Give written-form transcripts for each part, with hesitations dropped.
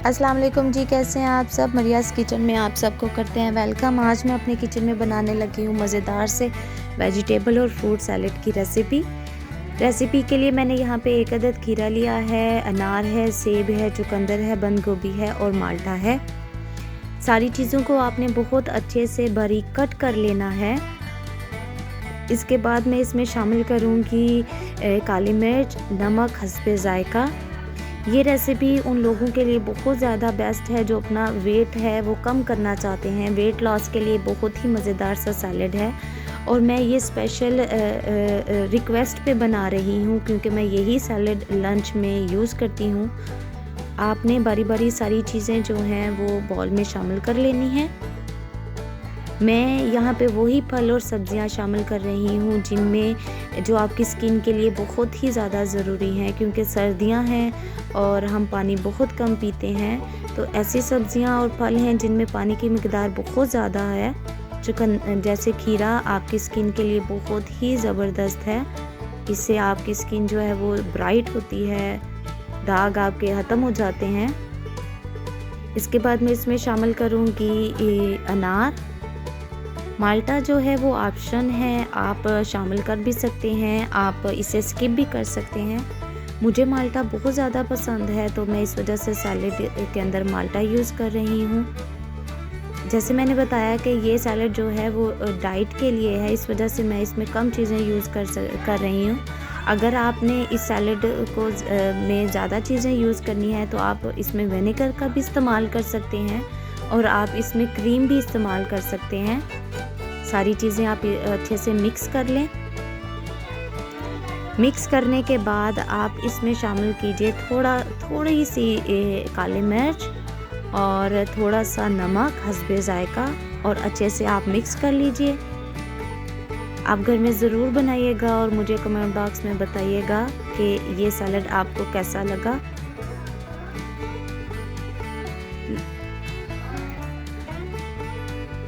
अस्सलाम वालेकुम जी, कैसे हैं आप सब। मरियाज़ किचन में आप सबको करते हैं वेलकम। आज मैं अपने किचन में बनाने लगी हूँ मज़ेदार से वेजिटेबल और फ्रूट सैलेड की रेसिपी के लिए मैंने यहाँ पे 1 अदद खीरा लिया है, अनार है, सेब है, चुकंदर है, बंद गोभी है और माल्टा है। सारी चीज़ों को आपने बहुत अच्छे से बारीक कट कर लेना है। इसके बाद मैं इसमें शामिल करूँगी काली मिर्च, नमक हस्बे ज़ायका। ये रेसिपी उन लोगों के लिए बहुत ज़्यादा बेस्ट है जो अपना वेट है वो कम करना चाहते हैं। वेट लॉस के लिए बहुत ही मज़ेदार सा सैलेड है और मैं ये स्पेशल रिक्वेस्ट पे बना रही हूँ क्योंकि मैं यही सैलेड लंच में यूज़ करती हूँ। आपने बारी बारी सारी चीज़ें जो हैं वो बॉल में शामिल कर लेनी हैं। मैं यहाँ पे वही फल और सब्जियाँ शामिल कर रही हूँ जिनमें जो आपकी स्किन के लिए बहुत ही ज़्यादा ज़रूरी हैं, क्योंकि सर्दियाँ हैं और हम पानी बहुत कम पीते हैं। तो ऐसी सब्जियाँ और फल हैं जिनमें पानी की मिकदार बहुत ज़्यादा है। जैसे खीरा आपकी स्किन के लिए बहुत ही ज़बरदस्त है। इससे आपकी स्किन जो है वो ब्राइट होती है, दाग आपके ख़त्म हो जाते हैं। इसके बाद मैं इसमें शामिल करूँगी अनार। माल्टा जो है वो ऑप्शन है, आप शामिल कर भी सकते हैं, आप इसे स्किप भी कर सकते हैं। मुझे माल्टा बहुत ज़्यादा पसंद है तो मैं इस वजह से सैलेड के अंदर माल्टा यूज़ कर रही हूँ। जैसे मैंने बताया कि ये सैलेड जो है वो डाइट के लिए है, इस वजह से मैं इसमें कम चीज़ें यूज़ कर रही हूँ। अगर आपने इस सैलेड को में ज़्यादा चीज़ें यूज़ करनी है तो आप इसमें विनेगर का भी इस्तेमाल कर सकते हैं और आप इसमें क्रीम भी इस्तेमाल कर सकते हैं। सारी चीज़ें आप अच्छे से मिक्स कर लें। मिक्स करने के बाद आप इसमें शामिल कीजिए थोड़ी सी काली मिर्च और थोड़ा सा नमक हस्बे ज़ायका और अच्छे से आप मिक्स कर लीजिए। आप घर में ज़रूर बनाइएगा और मुझे कमेंट बॉक्स में बताइएगा कि ये सैलेड आपको कैसा लगा।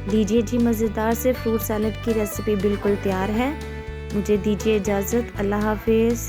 लीजिए जी, मज़ेदार से फ्रूट सैलेड की रेसिपी बिल्कुल तैयार है। मुझे दीजिए इजाज़त। अल्लाह हाफ़िज़।